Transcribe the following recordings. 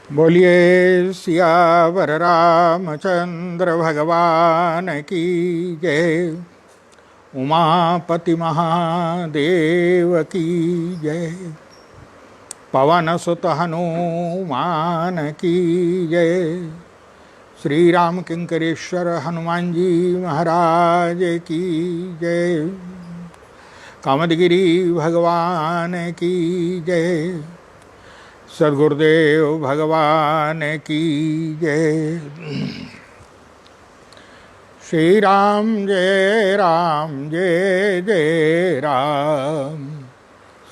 बोलिए सियावर रामचंद्र भगवान की जय। उमापति महादेव की जय। पवन सुत हनुमान की जय। श्री राम किंकरेश्वर हनुमान जी महाराज की जय। कामदगिरि भगवान की जय। सद्गुरुदेव भगवान की जय। श्री राम जय जय राम।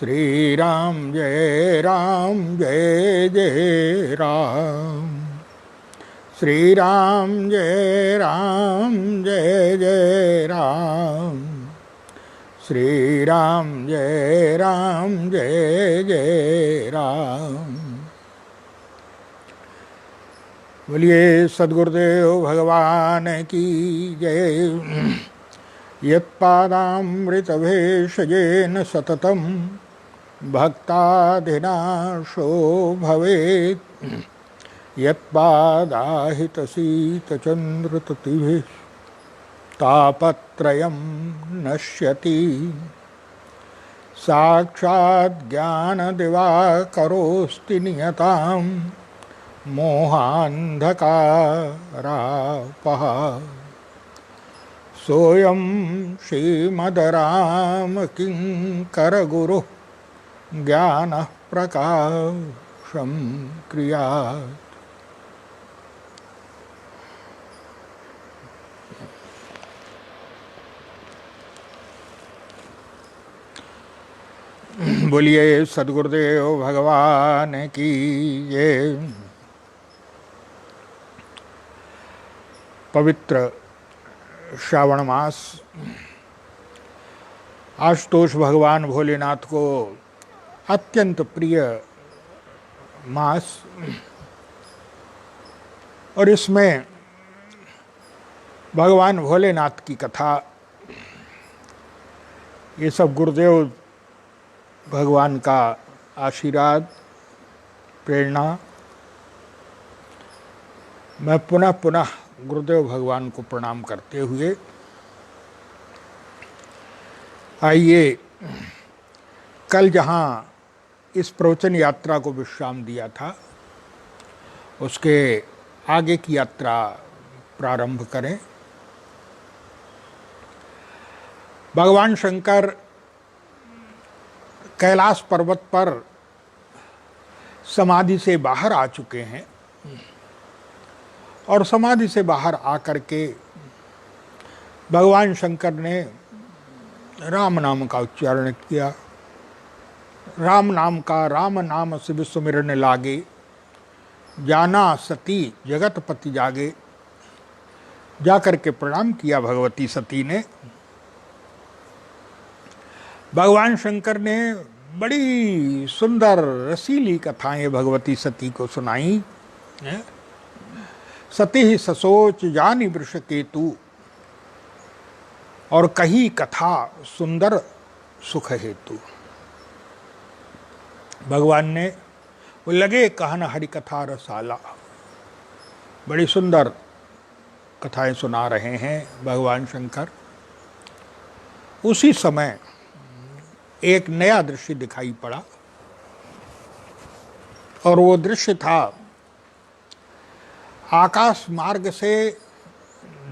श्री राम जय जय राम। श्री राम जय जय राम। श्री राम जय जय राम। बोलिए सद्गुरुदेव भगवान की जय। यत्पादामृतभेषजेन सततं भक्ताधिनाशो भवेत्। यत्पादाहितशीतचन्द्रततिभिः तापत्रयं नश्यति। साक्षात् ज्ञानदिवाकरोऽस्ति नियतां मोहान्धकारापः। सोऽयं श्रीमद्रामकिङ्करगुरुः ज्ञानः प्रकाशं क्रियात्। बोलिए सद्गुरुदेव भगवान की जय। पवित्र श्रावण मास आशुतोष भगवान भोलेनाथ को अत्यंत प्रिय मास, और इसमें भगवान भोलेनाथ की कथा, ये सब गुरुदेव भगवान का आशीर्वाद, प्रेरणा। मैं पुनः पुनः गुरुदेव भगवान को प्रणाम करते हुए आइए कल जहाँ इस प्रवचन यात्रा को विश्राम दिया था, उसके आगे की यात्रा प्रारंभ करें। भगवान शंकर कैलाश पर्वत पर समाधि से बाहर आ चुके हैं, और समाधि से बाहर आकर के भगवान शंकर ने राम नाम का उच्चारण किया। राम नाम से विस्मरण लागे, जाना सती जगतपति जागे। जाकर के प्रणाम किया भगवती सती ने। भगवान शंकर ने बड़ी सुंदर रसीली कथाएं भगवती सती को सुनाई। सती ससोच जानी वृष केतु, और कही कथा सुंदर सुख हेतु। भगवान ने वो लगे कहन हरि कथा रसाला। बड़ी सुंदर कथाएं सुना रहे हैं भगवान शंकर। उसी समय एक नया दृश्य दिखाई पड़ा, और वो दृश्य था आकाश मार्ग से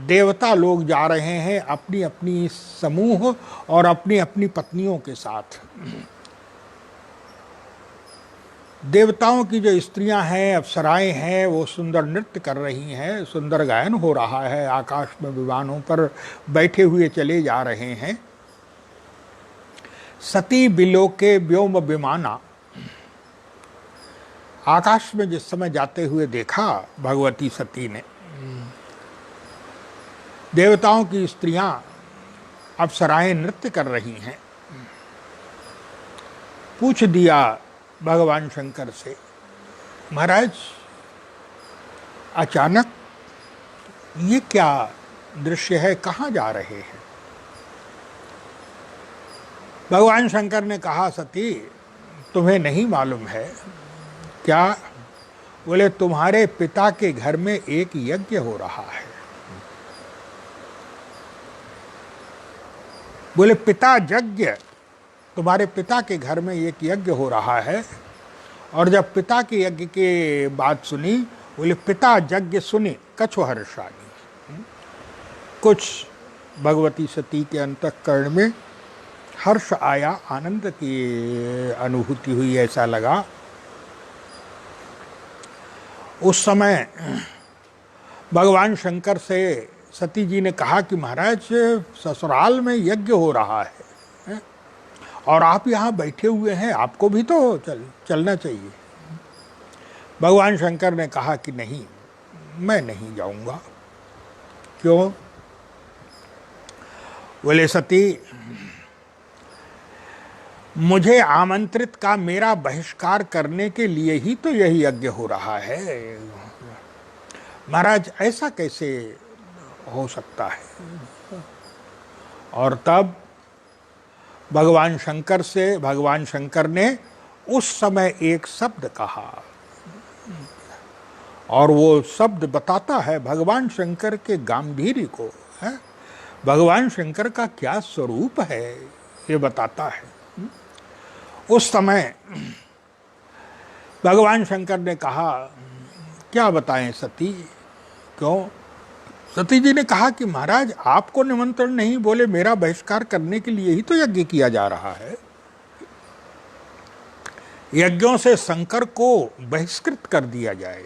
देवता लोग जा रहे हैं अपनी अपनी समूह और अपनी अपनी पत्नियों के साथ। देवताओं की जो स्त्रियां हैं, अप्सराएं हैं, वो सुंदर नृत्य कर रही हैं, सुंदर गायन हो रहा है। आकाश में विमानों पर बैठे हुए चले जा रहे हैं। सती बिलोके व्योम विमाना, आकाश में जिस समय जाते हुए देखा भगवती सती ने, देवताओं की स्त्रियां अप्सराएं नृत्य कर रही हैं। पूछ दिया भगवान शंकर से, महाराज अचानक ये क्या दृश्य है, कहाँ जा रहे हैं? भगवान शंकर ने कहा, सती तुम्हें नहीं मालूम है क्या? बोले तुम्हारे पिता के घर में एक यज्ञ हो रहा है। बोले पिता यज्ञ, तुम्हारे पिता के घर में एक यज्ञ हो रहा है। और जब पिता के यज्ञ के बात सुनी, बोले पिता यज्ञ सुनी कछु हर्षानी। कुछ भगवती सती के अंतःकरण में हर्ष आया, आनंद की अनुभूति हुई, ऐसा लगा। उस समय भगवान शंकर से सती जी ने कहा कि महाराज ससुराल में यज्ञ हो रहा है और आप यहाँ बैठे हुए हैं, आपको भी तो चलना चाहिए। भगवान शंकर ने कहा कि नहीं, मैं नहीं जाऊंगा। क्यों? बोले सती, मुझे आमंत्रित का मेरा बहिष्कार करने के लिए ही तो यही यज्ञ हो रहा है। महाराज ऐसा कैसे हो सकता है? और तब भगवान शंकर ने उस समय एक शब्द कहा, और वो शब्द बताता है भगवान शंकर के गांधीर्य को, है भगवान शंकर का क्या स्वरूप है, ये बताता है। उस समय भगवान शंकर ने कहा, क्या बताएं सती? क्यों? सती जी ने कहा कि महाराज आपको निमंत्रण नहीं, बोले मेरा बहिष्कार करने के लिए ही तो यज्ञ किया जा रहा है। यज्ञों से शंकर को बहिष्कृत कर दिया जाए,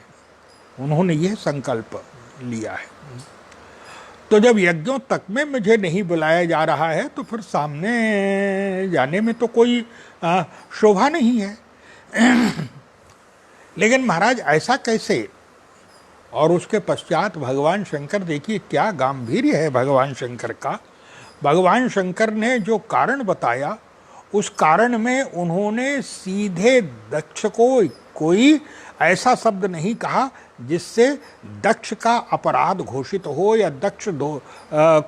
उन्होंने यह संकल्प लिया है। तो जब यज्ञों तक में मुझे नहीं बुलाया जा रहा है तो फिर सामने जाने में तो कोई शोभा नहीं है। लेकिन महाराज ऐसा कैसे? और उसके पश्चात भगवान शंकर, देखिए क्या गांभीर्य है भगवान शंकर का। भगवान शंकर ने जो कारण बताया, उस कारण में उन्होंने सीधे दक्ष को कोई ऐसा शब्द नहीं कहा जिससे दक्ष का अपराध घोषित हो या दक्ष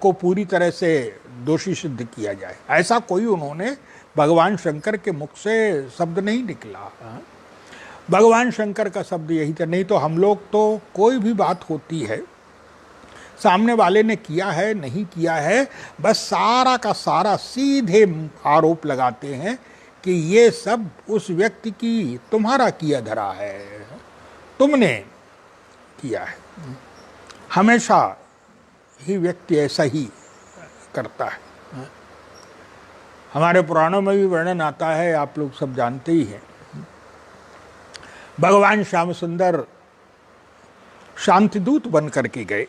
को पूरी तरह से दोषी सिद्ध किया जाए। ऐसा कोई उन्होंने भगवान शंकर के मुख से शब्द नहीं निकला। भगवान शंकर का शब्द यही था। नहीं तो हम लोग तो कोई भी बात होती है, सामने वाले ने किया है नहीं किया है, बस सारा का सारा सीधे आरोप लगाते हैं कि ये सब उस व्यक्ति की, तुम्हारा किया धरा है, तुमने किया है। हमेशा ही व्यक्ति ऐसा ही करता है। हमारे पुराणों में भी वर्णन आता है, आप लोग सब जानते ही हैं। भगवान श्याम सुंदर शांतिदूत बन करके गए।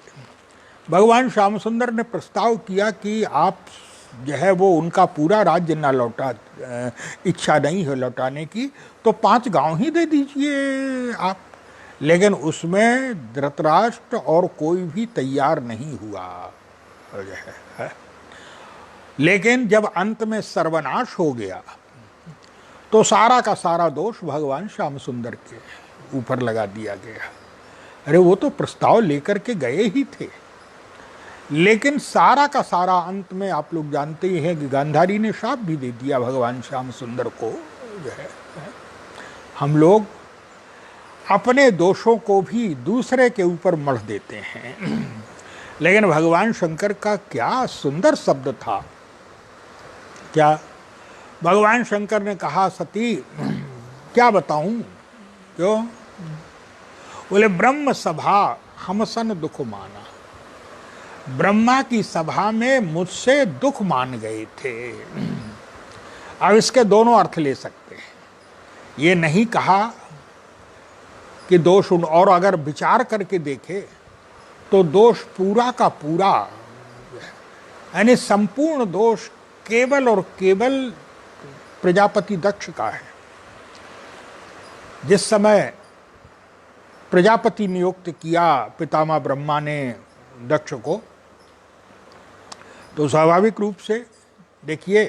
भगवान श्याम सुंदर ने प्रस्ताव किया कि आप जो है वो उनका पूरा राज्य ना लौटा, इच्छा नहीं है लौटाने की, तो 5 गांव ही दे दीजिए आप। लेकिन उसमें धृतराष्ट्र और कोई भी तैयार नहीं हुआ है। लेकिन जब अंत में सर्वनाश हो गया तो सारा का सारा दोष भगवान श्याम सुंदर के ऊपर लगा दिया गया। अरे वो तो प्रस्ताव लेकर के गए ही थे, लेकिन सारा का सारा अंत में आप लोग जानते ही हैं कि गांधारी ने शाप भी दे दिया भगवान श्याम सुंदर को। जो है हम लोग अपने दोषों को भी दूसरे के ऊपर मढ़ देते हैं। लेकिन भगवान शंकर का क्या सुंदर शब्द था। क्या भगवान शंकर ने कहा, सती क्या बताऊं? क्यों? बोले ब्रह्म सभा हमसन दुख माना। ब्रह्मा की सभा में मुझसे दुख मान गए थे। अब इसके दोनों अर्थ ले सकते हैं। ये नहीं कहा कि दोष, और अगर विचार करके देखे तो दोष पूरा का पूरा, यानी संपूर्ण दोष केवल और केवल प्रजापति दक्ष का है। जिस समय प्रजापति नियुक्त किया पितामह ब्रह्मा ने दक्ष को, तो स्वाभाविक रूप से देखिए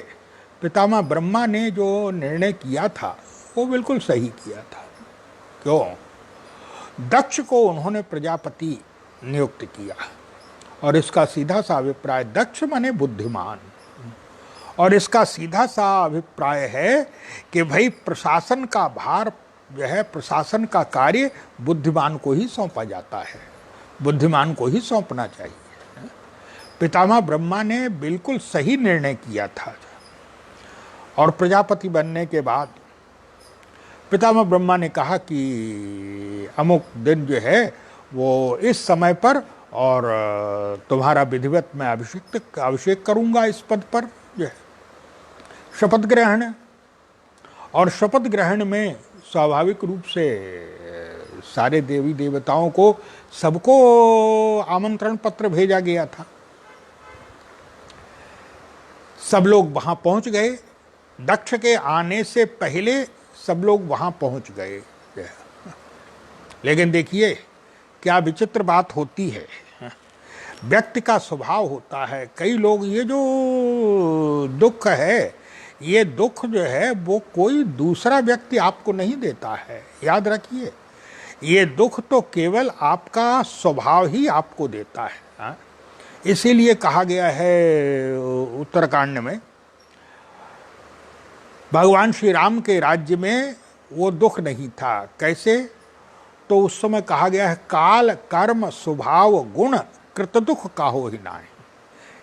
पितामह ब्रह्मा ने जो निर्णय किया था वो बिल्कुल सही किया था। क्यों? दक्ष को उन्होंने प्रजापति नियुक्त किया, और इसका सीधा सा अभिप्राय, दक्ष माने बुद्धिमान, और इसका सीधा सा अभिप्राय है कि भाई प्रशासन का भार जो है प्रशासन का कार्य बुद्धिमान को ही सौंपा जाता है, बुद्धिमान को ही सौंपना चाहिए। पितामह ब्रह्मा ने बिल्कुल सही निर्णय किया था। और प्रजापति बनने के बाद पितामह ब्रह्मा ने कहा कि अमुक दिन जो है वो इस समय पर, और तुम्हारा विधिवत मैं अभिषेक करूंगा इस पद पर जो है। शपथ ग्रहण, और शपथ ग्रहण में स्वाभाविक रूप से सारे देवी देवताओं को सबको आमंत्रण पत्र भेजा गया था। सब लोग वहां पहुंच गए, दक्ष के आने से पहले सब लोग वहां पहुंच गए। लेकिन देखिए क्या विचित्र बात होती है। व्यक्ति का स्वभाव होता है, कई लोग ये जो दुख है, ये दुख जो है वो कोई दूसरा व्यक्ति आपको नहीं देता है, याद रखिए। ये दुख तो केवल आपका स्वभाव ही आपको देता है। इसीलिए कहा गया है उत्तरकांड में, भगवान श्री राम के राज्य में वो दुख नहीं था। कैसे? तो उस समय कहा गया है, काल कर्म स्वभाव गुण कृत दुख काहो ही नाय।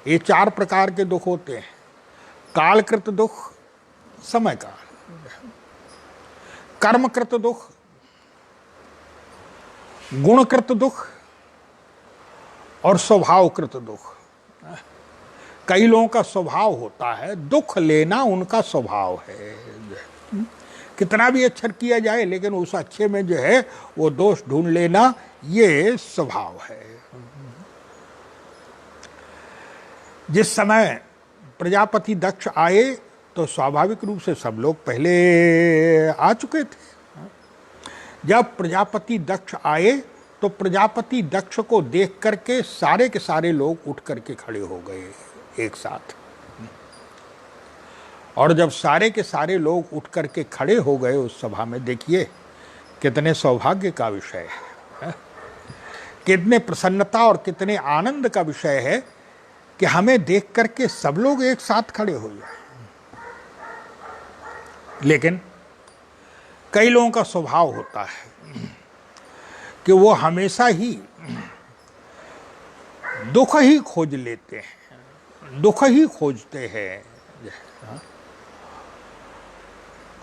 ये 4 प्रकार के दुख होते हैं। कालकृत दुख, समय काल, कर्मकृत दुख, गुणकृत दुख और स्वभावकृत दुख। कई लोगों का स्वभाव होता है दुख लेना, उनका स्वभाव है। कितना भी अच्छा किया जाए लेकिन उस अच्छे में जो है वो दोष ढूंढ लेना, ये स्वभाव है। जिस समय प्रजापति दक्ष आए तो स्वाभाविक रूप से सब लोग पहले आ चुके थे। जब प्रजापति दक्ष आए तो प्रजापति दक्ष को देख करके सारे के सारे लोग उठ करके खड़े हो गए एक साथ। और जब सारे के सारे लोग उठ करके खड़े हो गए उस सभा में, देखिए कितने सौभाग्य का विषय है, कितने प्रसन्नता और कितने आनंद का विषय है कि हमें देख करके सब लोग एक साथ खड़े हो जाए। लेकिन कई लोगों का स्वभाव होता है कि वो हमेशा ही दुख ही खोज लेते हैं, दुख ही खोजते हैं।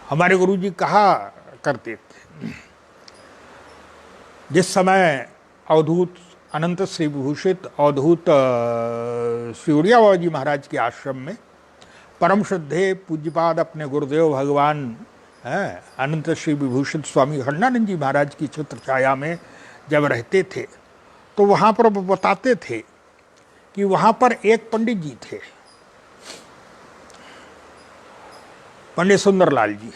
हमारे गुरुजी कहा करते थे, जिस समय अवधूत अनंत श्री विभूषित अवधूत श्री उड़िया बाबा जी महाराज के आश्रम में परम श्रद्धेय पूज्यपाद अपने गुरुदेव भगवान अनंत श्री विभूषित स्वामी खंडानंद जी महाराज की छत्र छाया में जब रहते थे तो वहाँ पर वो बताते थे कि वहाँ पर एक पंडित जी थे, पंडित सुंदरलाल जी।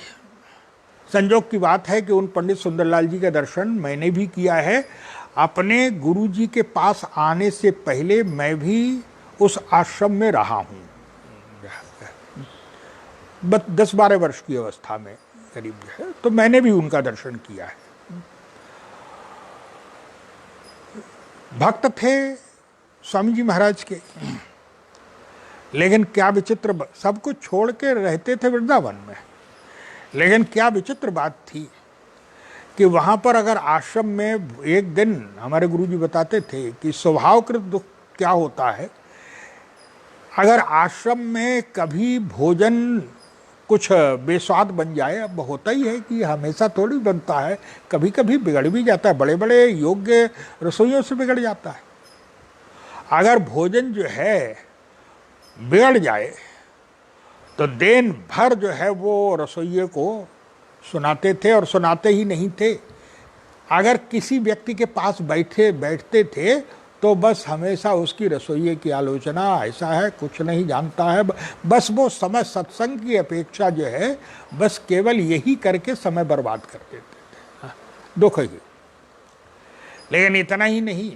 संजोग की बात है कि उन पंडित सुंदरलाल जी का दर्शन मैंने भी किया है। अपने गुरु जी के पास आने से पहले मैं भी उस आश्रम में रहा हूँ, 10-12 वर्ष की अवस्था में करीब जो है, तो मैंने भी उनका दर्शन किया है। भक्त थे स्वामी जी महाराज के, लेकिन क्या विचित्र, सब कुछ छोड़ के रहते थे वृंदावन में। लेकिन क्या विचित्र बात थी कि वहाँ पर अगर आश्रम में एक दिन हमारे गुरुजी बताते थे कि स्वभावकृत दुख क्या होता है, अगर आश्रम में कभी भोजन कुछ बेस्वाद बन जाए, अब होता ही है कि हमेशा थोड़ी बनता है, कभी कभी बिगड़ भी जाता है, बड़े बड़े योग्य रसोइयों से बिगड़ जाता है। अगर भोजन जो है बिगड़ जाए तो दिन भर जो है वो रसोइये को सुनाते थे, और सुनाते ही नहीं थे। अगर किसी व्यक्ति के पास बैठते थे तो बस हमेशा उसकी रसोइये की आलोचना, ऐसा है कुछ नहीं जानता है, बस वो समय सत्संग की अपेक्षा जो है बस केवल यही करके समय बर्बाद कर देते थे। दुख ही। लेकिन इतना ही नहीं,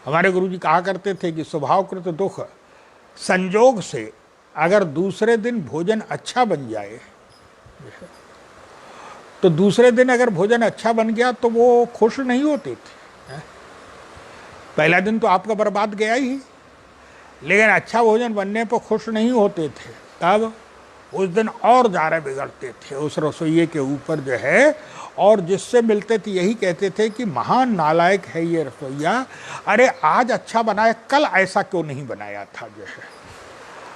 हमारे गुरुजी कहा करते थे कि स्वभावकृत दुख, संजोग से अगर दूसरे दिन भोजन अच्छा बन जाए तो दूसरे दिन अगर भोजन अच्छा बन गया तो वो खुश नहीं होते थे। पहला दिन तो आपका बर्बाद गया ही, लेकिन अच्छा भोजन बनने पर खुश नहीं होते थे। तब उस दिन और ज़्यादा बिगड़ते थे उस रसोइये के ऊपर जो है, और जिससे मिलते थे यही कहते थे कि महान नालायक है ये रसोइया, अरे आज अच्छा बनाया, कल ऐसा क्यों नहीं बनाया था जो है।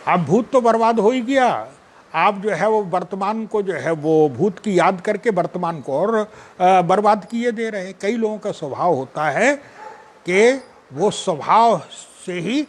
अब भूत तो बर्बाद हो ही गया, आप जो है वो वर्तमान को जो है वो भूत की याद करके वर्तमान को और बर्बाद किए दे रहे हैं। कई लोगों का स्वभाव होता है कि वो स्वभाव से ही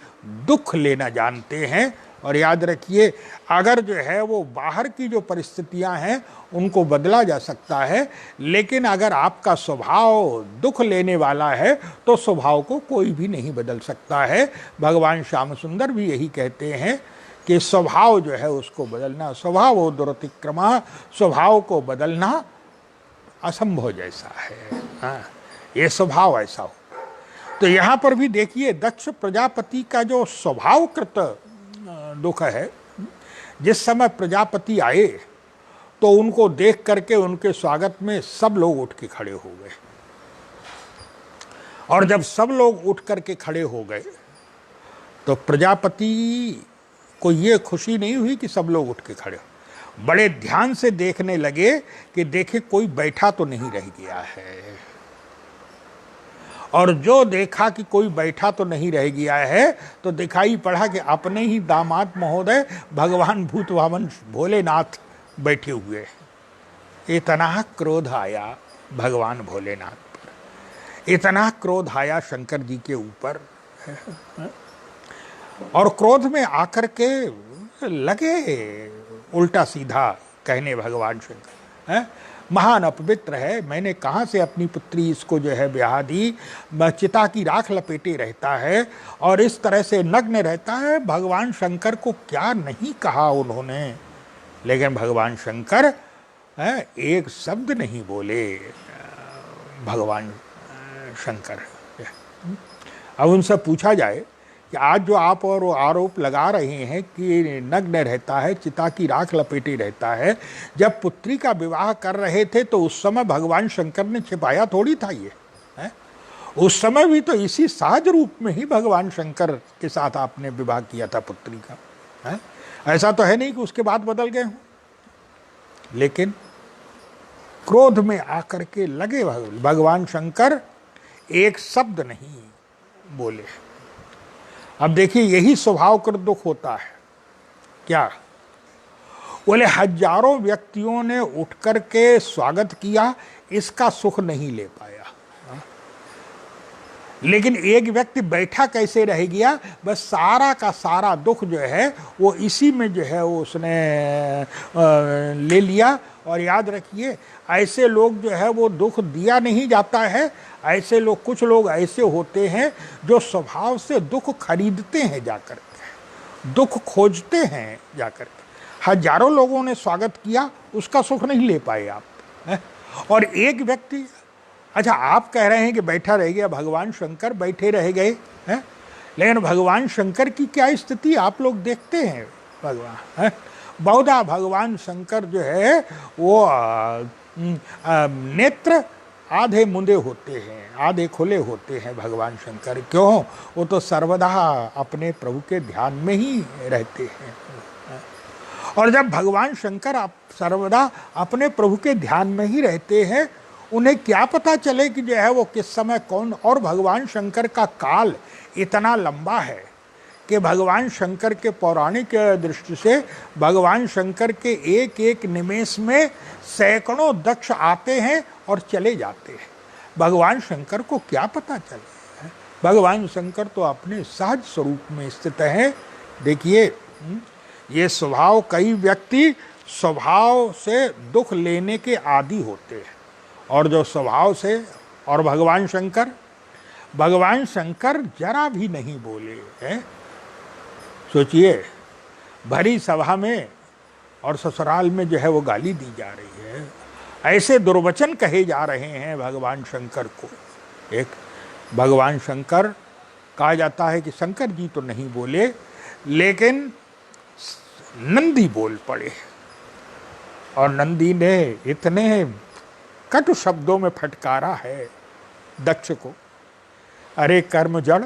दुख लेना जानते हैं, और याद रखिए अगर जो है वो बाहर की जो परिस्थितियां हैं उनको बदला जा सकता है, लेकिन अगर आपका स्वभाव दुख लेने वाला है तो स्वभाव को कोई भी नहीं बदल सकता है। भगवान श्याम सुंदर भी यही कहते हैं कि स्वभाव जो है उसको बदलना, स्वभाव दुरतिक्रमा, स्वभाव को बदलना असंभव जैसा है। हाँ, ये स्वभाव ऐसा हो। तो यहाँ पर भी देखिए दक्ष प्रजापति का जो स्वभावकृत दुख है, जिस समय प्रजापति आए तो उनको देख करके उनके स्वागत में सब लोग उठ के खड़े हो गए, और जब सब लोग उठ करके खड़े हो गए तो प्रजापति को ये खुशी नहीं हुई कि सब लोग उठ के खड़े हो, बड़े ध्यान से देखने लगे कि देखे कोई बैठा तो नहीं रह गया है, और जो देखा कि कोई बैठा तो नहीं रह गया है तो दिखाई पड़ा कि अपने ही दामाद महोदय भगवान भूत वामन भोलेनाथ बैठे हुए। इतना क्रोध आया भगवान भोलेनाथ पर, इतना क्रोध आया शंकर जी के ऊपर, और क्रोध में आकर के लगे उल्टा सीधा कहने भगवान शंकर, है महान अपवित्र है, मैंने कहाँ से अपनी पुत्री इसको जो है ब्याह दी, चिता की राख लपेटे रहता है और इस तरह से नग्न रहता है। भगवान शंकर को क्या नहीं कहा उन्होंने, लेकिन भगवान शंकर एक शब्द नहीं बोले। भगवान शंकर, अब उनसे पूछा जाए कि आज जो आप और आरोप लगा रहे हैं कि नग्न रहता है, चिता की राख लपेटे रहता है, जब पुत्री का विवाह कर रहे थे तो उस समय भगवान शंकर ने छिपाया थोड़ी था ये है? उस समय भी तो इसी सहज रूप में ही भगवान शंकर के साथ आपने विवाह किया था पुत्री का, है? ऐसा तो है नहीं कि उसके बाद बदल गए हों। लेकिन क्रोध में आकर के लगे भगवान शंकर, एक शब्द नहीं बोले। अब देखिए यही स्वभावकृत दुख होता है। क्या बोले, हजारों व्यक्तियों ने उठकर के स्वागत किया, इसका सुख नहीं ले पाया, लेकिन एक व्यक्ति बैठा कैसे रह गया, बस सारा का सारा दुख जो है वो इसी में जो है वो उसने ले लिया। और याद रखिए ऐसे लोग जो है वो दुख दिया नहीं जाता है, ऐसे लोग, कुछ लोग ऐसे होते हैं जो स्वभाव से दुख खरीदते हैं जाकर के, दुख खोजते हैं जाकर के। हजारों लोगों ने स्वागत किया, उसका सुख नहीं ले पाए आप, है? और एक व्यक्ति, अच्छा आप कह रहे हैं कि बैठा रह गया, भगवान शंकर बैठे रह गए हैं, लेकिन भगवान शंकर की क्या स्थिति आप लोग देखते हैं। भगवान है बहुधा भगवान शंकर जो है वो नेत्र आधे मुंदे होते हैं, आधे खुले होते हैं भगवान शंकर। क्यों? वो तो सर्वदा अपने प्रभु के ध्यान में ही रहते हैं, और जब भगवान शंकर आप सर्वदा अपने प्रभु के ध्यान में ही रहते हैं, उन्हें क्या पता चले कि जो है वो किस समय कौन। और भगवान शंकर का काल इतना लंबा है कि भगवान शंकर के पौराणिक दृष्टि से भगवान शंकर के एक एक निमेष में सैकड़ों दक्ष आते हैं और चले जाते हैं। भगवान शंकर को क्या पता चले, भगवान शंकर तो अपने सहज स्वरूप में स्थित हैं। देखिए ये स्वभाव, कई व्यक्ति स्वभाव से दुख लेने के आदी होते हैं, और जो स्वभाव से, और भगवान शंकर जरा भी नहीं बोले हैं। सोचिए भरी सभा में और ससुराल में जो है वो गाली दी जा रही है, ऐसे दुर्वचन कहे जा रहे हैं भगवान शंकर को। एक भगवान शंकर कहा जाता है कि शंकर जी तो नहीं बोले, लेकिन नंदी बोल पड़े, और नंदी ने इतने कटु शब्दों में फटकारा है दक्ष को, अरे कर्म जड़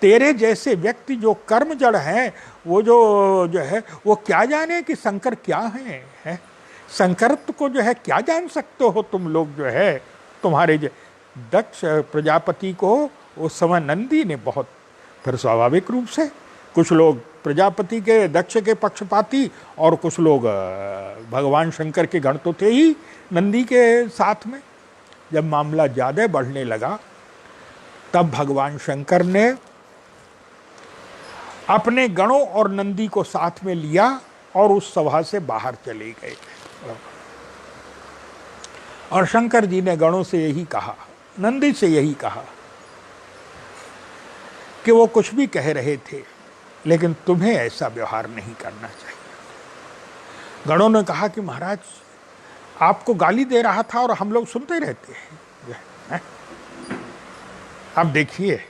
तेरे जैसे व्यक्ति जो कर्म जड़ हैं, वो जो है वो क्या जाने कि शंकर क्या है? शंकरत्व को जो है क्या जान सकते हो तुम लोग? जो है तुम्हारे दक्ष प्रजापति को उस समय नंदी ने बहुत, फिर स्वाभाविक रूप से कुछ लोग प्रजापति के दक्ष के पक्षपाती और कुछ लोग भगवान शंकर के गण तो थे ही नंदी के साथ में। जब मामला ज़्यादा बढ़ने लगा तब भगवान शंकर ने अपने गणों और नंदी को साथ में लिया और उस सभा से बाहर चले गए। और शंकर जी ने गणों से यही कहा, नंदी से यही कहा कि वो कुछ भी कह रहे थे लेकिन तुम्हें ऐसा व्यवहार नहीं करना चाहिए। गणों ने कहा कि महाराज आपको गाली दे रहा था और हम लोग सुनते रहते हैं। अब देखिए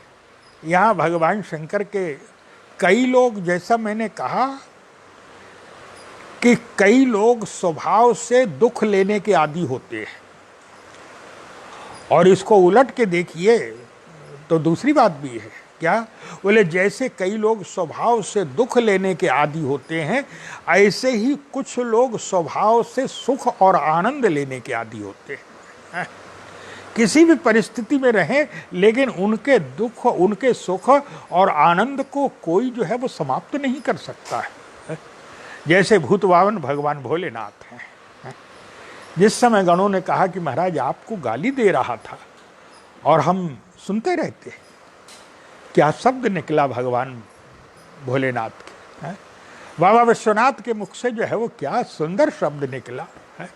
यहाँ भगवान शंकर के कई लोग, जैसा मैंने कहा कि कई लोग स्वभाव से दुख लेने के आदी होते हैं, और इसको उलट के देखिए तो दूसरी बात भी है। क्या बोले? जैसे कई लोग स्वभाव से दुख लेने के आदी होते हैं, ऐसे ही कुछ लोग स्वभाव से सुख और आनंद लेने के आदी होते हैं। किसी भी परिस्थिति में रहें लेकिन उनके दुख, उनके सुख और आनंद को कोई जो है वो समाप्त नहीं कर सकता है। जैसे भूतवावन भगवान भोलेनाथ हैं। जिस समय गणों ने कहा कि महाराज आपको गाली दे रहा था और हम सुनते रहते, क्या शब्द निकला भगवान भोलेनाथ के, बाबा विश्वनाथ के मुख से जो है वो क्या सुंदर शब्द निकला है।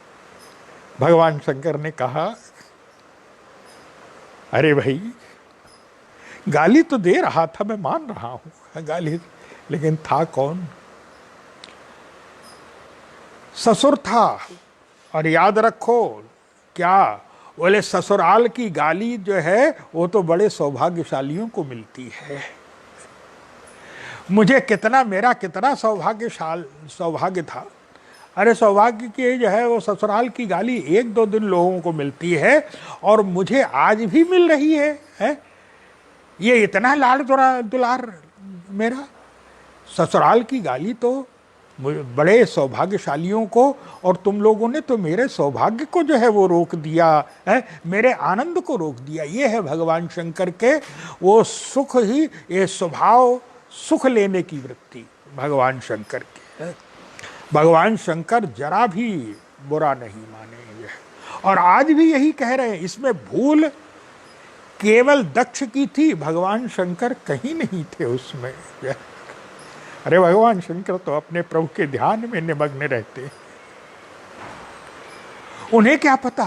भगवान शंकर ने कहा, अरे भाई गाली तो दे रहा था, मैं मान रहा हूं गाली, लेकिन था कौन? ससुर था। और याद रखो क्या बोले, ससुराल की गाली जो है वो तो बड़े सौभाग्यशालियों को मिलती है। मुझे कितना, मेरा कितना सौभाग्य था। अरे सौभाग्य की जो है वो ससुराल की गाली एक दो दिन लोगों को मिलती है और मुझे आज भी मिल रही है? ये इतना लाड़ दुलार मेरा। ससुराल की गाली तो बड़े सौभाग्यशालियों को, और तुम लोगों ने तो मेरे सौभाग्य को जो है वो रोक दिया है, मेरे आनंद को रोक दिया। ये है भगवान शंकर के वो सुख ही, ये स्वभाव सुख लेने की वृत्ति भगवान शंकर की है। भगवान शंकर जरा भी बुरा नहीं मानेंगे और आज भी यही कह रहे हैं। इसमें भूल केवल दक्ष की थी, भगवान शंकर कहीं नहीं थे उसमें। अरे भगवान शंकर तो अपने प्रभु के ध्यान में निमग्न रहते, उन्हें क्या पता।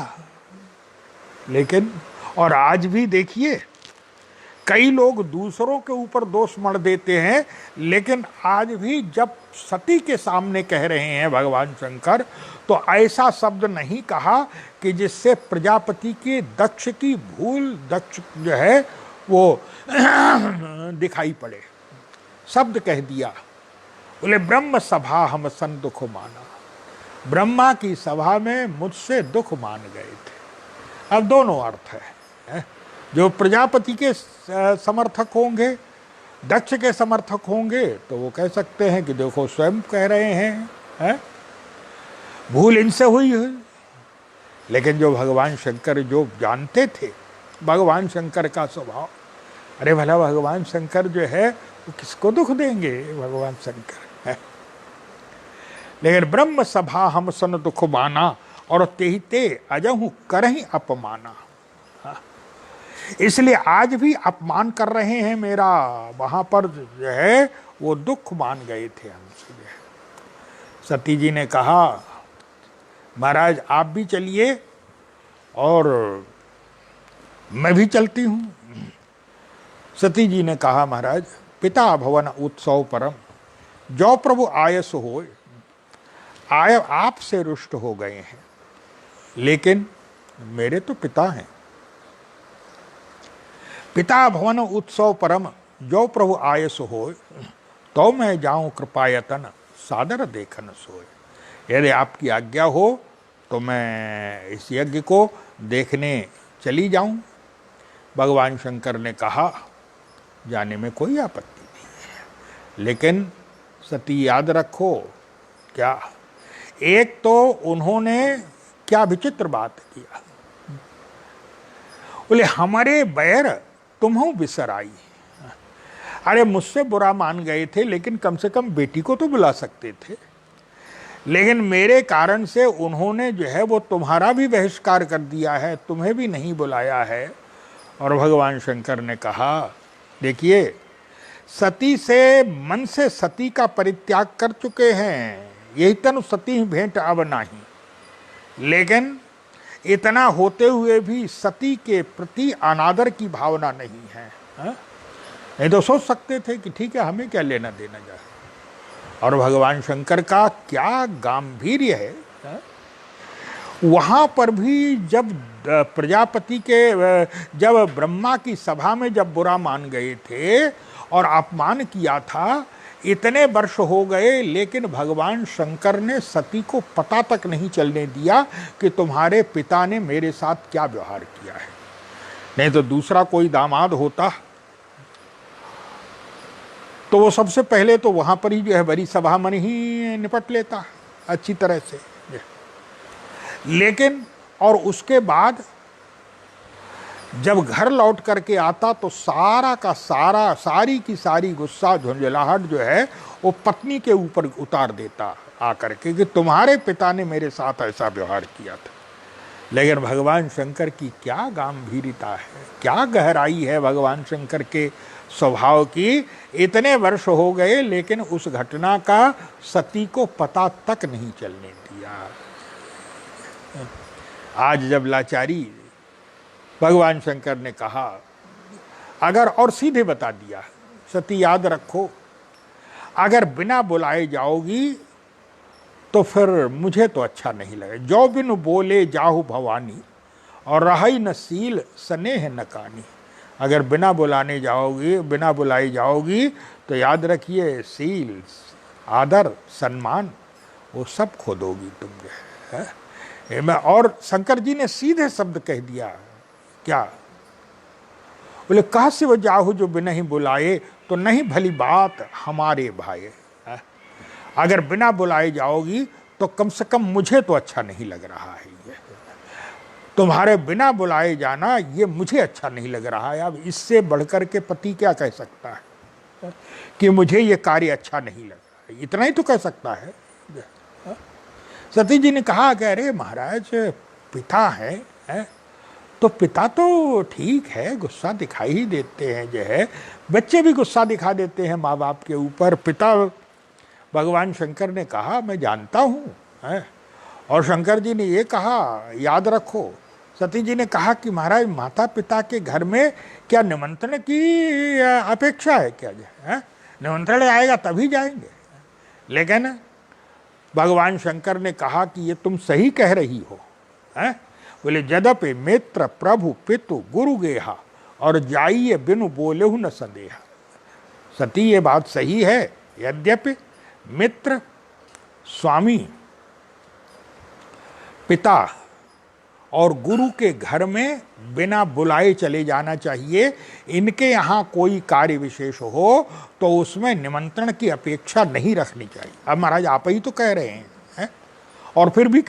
लेकिन और आज भी देखिए कई लोग दूसरों के ऊपर दोष मढ़ देते हैं, लेकिन आज भी जब सती के सामने कह रहे हैं भगवान शंकर, तो ऐसा शब्द नहीं कहा कि जिससे प्रजापति के दक्ष की भूल, दक्ष जो है वो दिखाई पड़े। शब्द कह दिया, बोले ब्रह्म सभा हम सन दुख माना। ब्रह्मा की सभा में मुझसे दुख मान गए थे। अब दोनों अर्थ है। जो प्रजापति के समर्थक होंगे, दक्ष के समर्थक होंगे, तो वो कह सकते हैं कि देखो स्वयं कह रहे हैं, भूल इनसे हुई है। लेकिन जो भगवान शंकर जो जानते थे भगवान शंकर का स्वभाव, अरे भला भगवान शंकर जो है वो किसको दुख देंगे? भगवान शंकर है। लेकिन ब्रह्म सभा हम सन दुख माना और तेहिते अजहु करहि अपमाना। इसलिए आज भी अपमान कर रहे हैं मेरा, वहां पर जो है वो दुख मान गए थे हमसे। सती जी ने कहा महाराज आप भी चलिए और मैं भी चलती हूँ। सती जी ने कहा महाराज पिता भवन उत्सव परम, जो प्रभु आयस होय, आय आपसे रुष्ट हो गए हैं, लेकिन मेरे तो पिता हैं। पिता भवन उत्सव परम, जो प्रभु आयस होय, तो मैं जाऊं कृपायतन सादर देखन सोय। यदि आपकी आज्ञा हो तो मैं इस यज्ञ को देखने चली जाऊं। भगवान शंकर ने कहा जाने में कोई आपत्ति नहीं है। लेकिन सती याद रखो, क्या एक तो उन्होंने क्या विचित्र बात किया, बोले हमारे बैर तुम्हों बिसर आई। अरे मुझसे बुरा मान गए थे, लेकिन कम से कम बेटी को तो बुला सकते थे। लेकिन मेरे कारण से उन्होंने जो है वो तुम्हारा भी बहिष्कार कर दिया है, तुम्हें भी नहीं बुलाया है। और भगवान शंकर ने कहा, देखिए सती से मन से सती का परित्याग कर चुके हैं, यही तनु सती भेंट अब नहीं। लेकिन इतना होते हुए भी सती के प्रति अनादर की भावना नहीं है। नहीं तो सोच सकते थे कि ठीक है, हमें क्या लेना देना जाए। और भगवान शंकर का क्या गांभीर्य है। वहां पर भी जब प्रजापति के, जब ब्रह्मा की सभा में जब बुरा मान गए थे और अपमान किया था, इतने वर्ष हो गए, लेकिन भगवान शंकर ने सती को पता तक नहीं चलने दिया कि तुम्हारे पिता ने मेरे साथ क्या व्यवहार किया है। नहीं तो दूसरा कोई दामाद होता तो वो सबसे पहले तो वहां पर ही जो है बड़ी सभा में ही निपट लेता अच्छी तरह से। लेकिन और उसके बाद जब घर लौट करके आता तो सारा का सारा, सारी की सारी गुस्सा, झुंझलाहट जो है वो पत्नी के ऊपर उतार देता आकर के कि तुम्हारे पिता ने मेरे साथ ऐसा व्यवहार किया था। लेकिन भगवान शंकर की क्या गंभीरता है, क्या गहराई है भगवान शंकर के स्वभाव की। इतने वर्ष हो गए, लेकिन उस घटना का सती को पता तक नहीं चलने दिया। आज जब लाचारी, भगवान शंकर ने कहा अगर, और सीधे बता दिया, सती याद रखो, अगर बिना बुलाए जाओगी तो फिर मुझे तो अच्छा नहीं लगे। जो बिनु बोले जाहु भवानी और रही न सील स्नेह न कानी। अगर बिना बुलाने जाओगी, बिना बुलाई जाओगी तो याद रखिए सील, आदर, सम्मान वो सब खो दोगी तुम जो है। और शंकर जी ने सीधे शब्द कह दिया, क्या बोले, कहा से वो जाहु जो बिना ही बुलाए तो नहीं भली बात हमारे भाई। अगर बिना बुलाए जाओगी तो कम से कम मुझे तो अच्छा नहीं लग रहा है, ये तुम्हारे बिना बुलाए जाना ये मुझे अच्छा नहीं लग रहा है। अब इससे बढ़कर के पति क्या कह सकता है कि मुझे ये कार्य अच्छा नहीं लग रहा है, इतना ही तो कह सकता है। सती जी ने कहा कि अरे महाराज पिता है तो पिता तो ठीक है, गुस्सा दिखाई ही देते हैं जो है, बच्चे भी गुस्सा दिखा देते हैं माँ बाप के ऊपर। पिता, भगवान शंकर ने कहा मैं जानता हूँ है। और शंकर जी ने ये कहा याद रखो, सती जी ने कहा कि महाराज माता पिता के घर में क्या निमंत्रण की अपेक्षा है क्या है? निमंत्रण आएगा तभी जाएंगे। लेकिन भगवान शंकर ने कहा कि ये तुम सही कह रही हो है। बोले यद्यपि मित्र प्रभु पितु गुरु गेहा और जाइए बिनु बोलेहु न संदेहा। सती ये बात सही है, यद्यपि मित्र, स्वामी, पिता और गुरु के घर में बिना बुलाए चले जाना चाहिए। इनके यहाँ कोई कार्य विशेष हो तो उसमें निमंत्रण की अपेक्षा नहीं रखनी चाहिए। अब महाराज आप ही तो कह रहे हैं? और फिर भी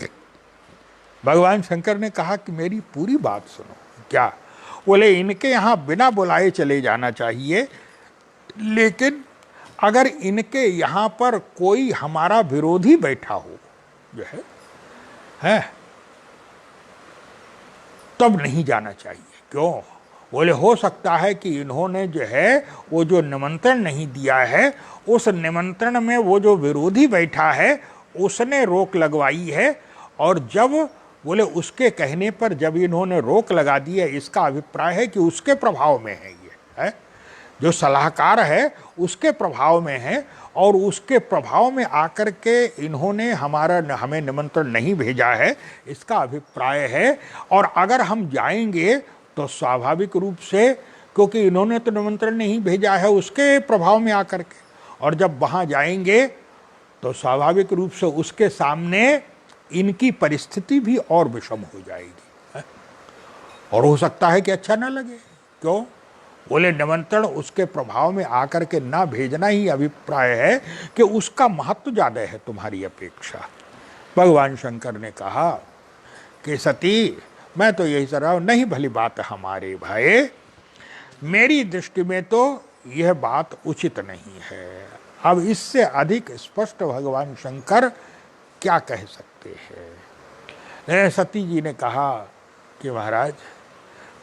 भगवान शंकर ने कहा कि मेरी पूरी बात सुनो। क्या? बोले इनके यहाँ बिना बुलाए चले जाना चाहिए, लेकिन अगर इनके यहाँ पर कोई हमारा विरोधी बैठा हो जो है तब नहीं जाना चाहिए। क्यों? बोले हो सकता है कि इन्होंने जो है वो जो निमंत्रण नहीं दिया है, उस निमंत्रण में वो जो विरोधी बैठा है उसने रोक लगवाई है, और जब बोले उसके कहने पर जब इन्होंने रोक लगा दी है, इसका अभिप्राय है कि उसके प्रभाव में है ये है, जो सलाहकार है उसके प्रभाव में है, और उसके प्रभाव में आकर के इन्होंने हमें निमंत्रण नहीं भेजा है, इसका अभिप्राय है। और अगर हम जाएंगे तो स्वाभाविक रूप से, क्योंकि इन्होंने तो निमंत्रण नहीं भेजा है उसके प्रभाव में आकर के, और जब वहाँ जाएंगे तो स्वाभाविक रूप से उसके सामने इनकी परिस्थिति भी और विषम हो जाएगी है? और हो सकता है कि अच्छा ना लगे। क्यों? बोले निमंत्रण उसके प्रभाव में आकर के ना भेजना ही अभिप्राय है कि उसका महत्व ज्यादा है तुम्हारी अपेक्षा। भगवान शंकर ने कहा कि सती मैं तो यही सराह नहीं, भली बात हमारे भाई, मेरी दृष्टि में तो यह बात उचित नहीं है। अब इससे अधिक स्पष्ट भगवान शंकर क्या कह सकते हैं। सती जी ने कहा कि महाराज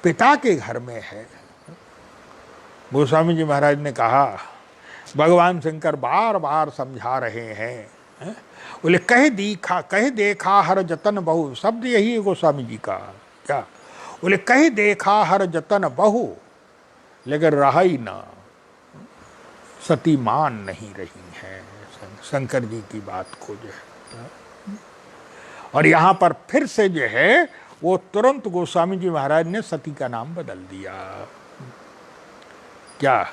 पिता के घर में है। गोस्वामी जी महाराज ने कहा, भगवान शंकर बार बार समझा रहे हैं, बोले कह देखा हर जतन बहु, शब्द यही है गोस्वामी जी का। क्या बोले? कह देखा हर जतन बहु, लेकिन रहा ही ना, सती मान नहीं रही है शंकर जी की बात को जो है। और यहां पर फिर से जो है वो तुरंत गोस्वामी जी महाराज ने सती का नाम बदल दिया। क्या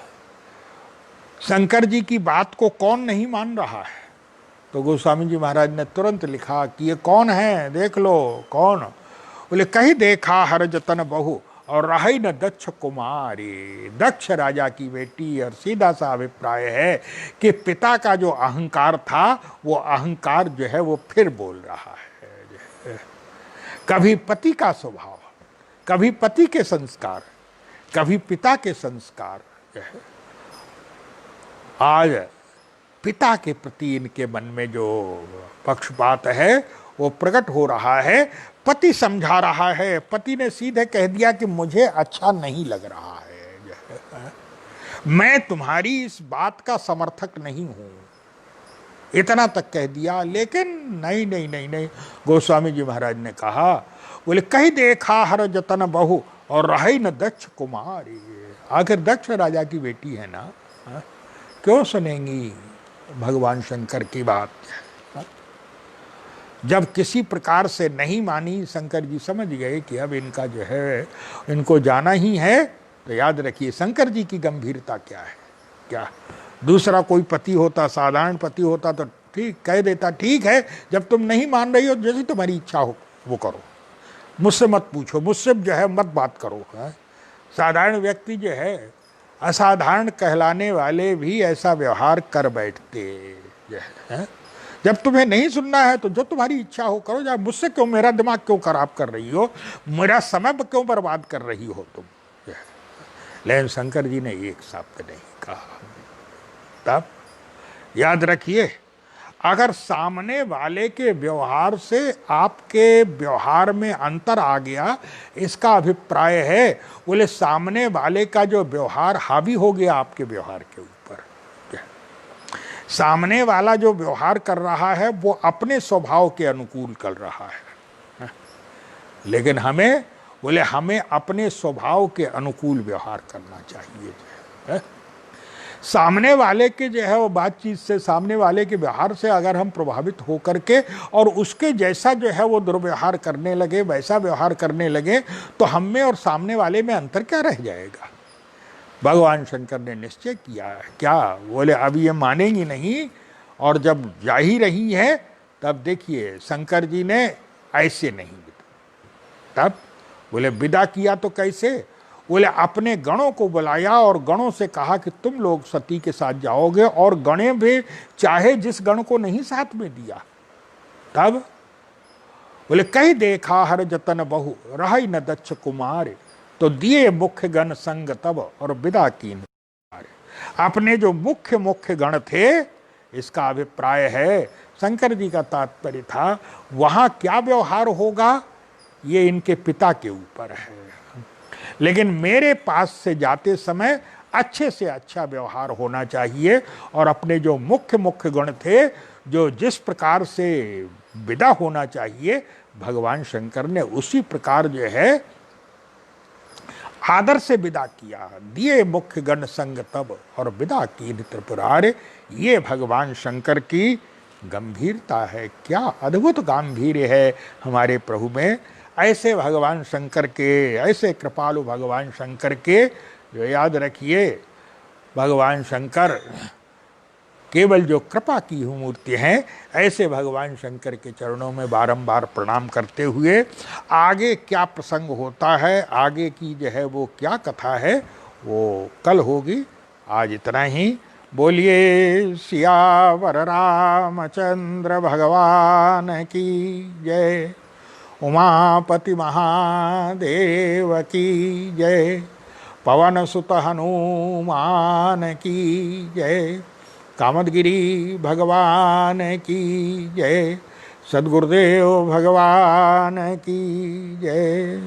शंकर जी की बात को कौन नहीं मान रहा है? तो गोस्वामी जी महाराज ने तुरंत लिखा कि ये कौन है, देख लो कौन। बोले कहीं देखा हर जतन बहु, और रही न दक्ष कुमारी, दक्ष राजा की बेटी। और सीधा सा अभिप्राय है कि पिता का जो अहंकार था वो अहंकार जो है वो फिर बोल रहा है। कभी पति का स्वभाव, कभी पति के संस्कार, कभी पिता के संस्कार, आज पिता के प्रति इनके मन में जो पक्षपात है वो प्रकट हो रहा है। पति समझा रहा है, पति ने सीधे कह दिया कि मुझे अच्छा नहीं लग रहा है, मैं तुम्हारी इस बात का समर्थक नहीं हूं, इतना तक कह दिया। लेकिन नहीं नहीं नहीं नहीं, गोस्वामी जी महाराज ने कहा, बोले कहीं देखा हर जतन बहु, और रही न दक्ष कुमारी। आखिर दक्ष राजा की बेटी है ना, क्यों सुनेंगी भगवान शंकर की बात? जब किसी प्रकार से नहीं मानी, शंकर जी समझ गए कि अब इनका जो है इनको जाना ही है। तो याद रखिए शंकर जी की गंभीरता क्या है। क्या दूसरा कोई पति होता, साधारण पति होता तो ठीक कह देता, ठीक है जब तुम नहीं मान रही हो, जैसी तुम्हारी इच्छा हो वो करो, मुझसे मत पूछो, मुझसे जो है मत बात करो। साधारण व्यक्ति जो है, असाधारण कहलाने वाले भी ऐसा व्यवहार कर बैठते हैं। जब तुम्हें नहीं सुनना है तो जो तुम्हारी इच्छा हो करो, जब मुझसे क्यों, मेरा दिमाग क्यों खराब कर रही हो, मेरा समय क्यों बर्बाद कर रही हो तुम। लेकिन शंकर जी ने एक शब्द नहीं कहा। तब याद रखिए, अगर सामने वाले के व्यवहार से आपके व्यवहार में अंतर आ गया, इसका अभिप्राय है बोले सामने वाले का जो व्यवहार हावी हो गया आपके व्यवहार के ऊपर। सामने वाला जो व्यवहार कर रहा है वो अपने स्वभाव के अनुकूल कर रहा है, लेकिन हमें बोले हमें अपने स्वभाव के अनुकूल व्यवहार करना चाहिए। सामने वाले के जो है वो बातचीत से, सामने वाले के व्यवहार से अगर हम प्रभावित हो करके और उसके जैसा जो है वो दुर्व्यवहार करने लगे, वैसा व्यवहार करने लगे, तो हम में और सामने वाले में अंतर क्या रह जाएगा। भगवान शंकर ने निश्चय किया, क्या बोले अब ये मानेंगी नहीं। और जब जा ही रही है तब देखिए शंकर जी ने ऐसे नहीं, तब बोले विदा किया तो कैसे, बोले अपने गणों को बुलाया और गणों से कहा कि तुम लोग सती के साथ जाओगे, और गणे भी चाहे जिस गण को नहीं साथ में दिया। तब बोले कहीं देखा हर जतन बहु, रही न दक्ष कुमार, तो दिए मुख्य गण संग तब, और विदा कीन। अपने जो मुख्य मुख्य गण थे, इसका अभिप्राय है शंकर जी का तात्पर्य था वहां क्या व्यवहार होगा ये इनके पिता के ऊपर है, लेकिन मेरे पास से जाते समय अच्छे से अच्छा व्यवहार होना चाहिए। और अपने जो मुख्य मुख्य गण थे, जो जिस प्रकार से विदा होना चाहिए, भगवान शंकर ने उसी प्रकार जो है आदर से विदा किया। दिए मुख्य गण संग तब, और विदा की त्रिपुरारे। ये भगवान शंकर की गंभीरता है। क्या अद्भुत गांधीर्य है हमारे प्रभु में। ऐसे भगवान शंकर के, ऐसे कृपालु भगवान शंकर के, जो याद रखिए भगवान शंकर केवल जो कृपा की हुई मूर्ति हैं, ऐसे भगवान शंकर के चरणों में बारंबार प्रणाम करते हुए आगे क्या प्रसंग होता है, आगे की जो है वो क्या कथा है, वो कल होगी। आज इतना ही। बोलिए सियावर रामचंद्र भगवान की जय। उमापति महादेव की जय। पवन सुत हनुमान की जय। कामदगिरी भगवान की जय। सद्गुरुदेव भगवान की जय।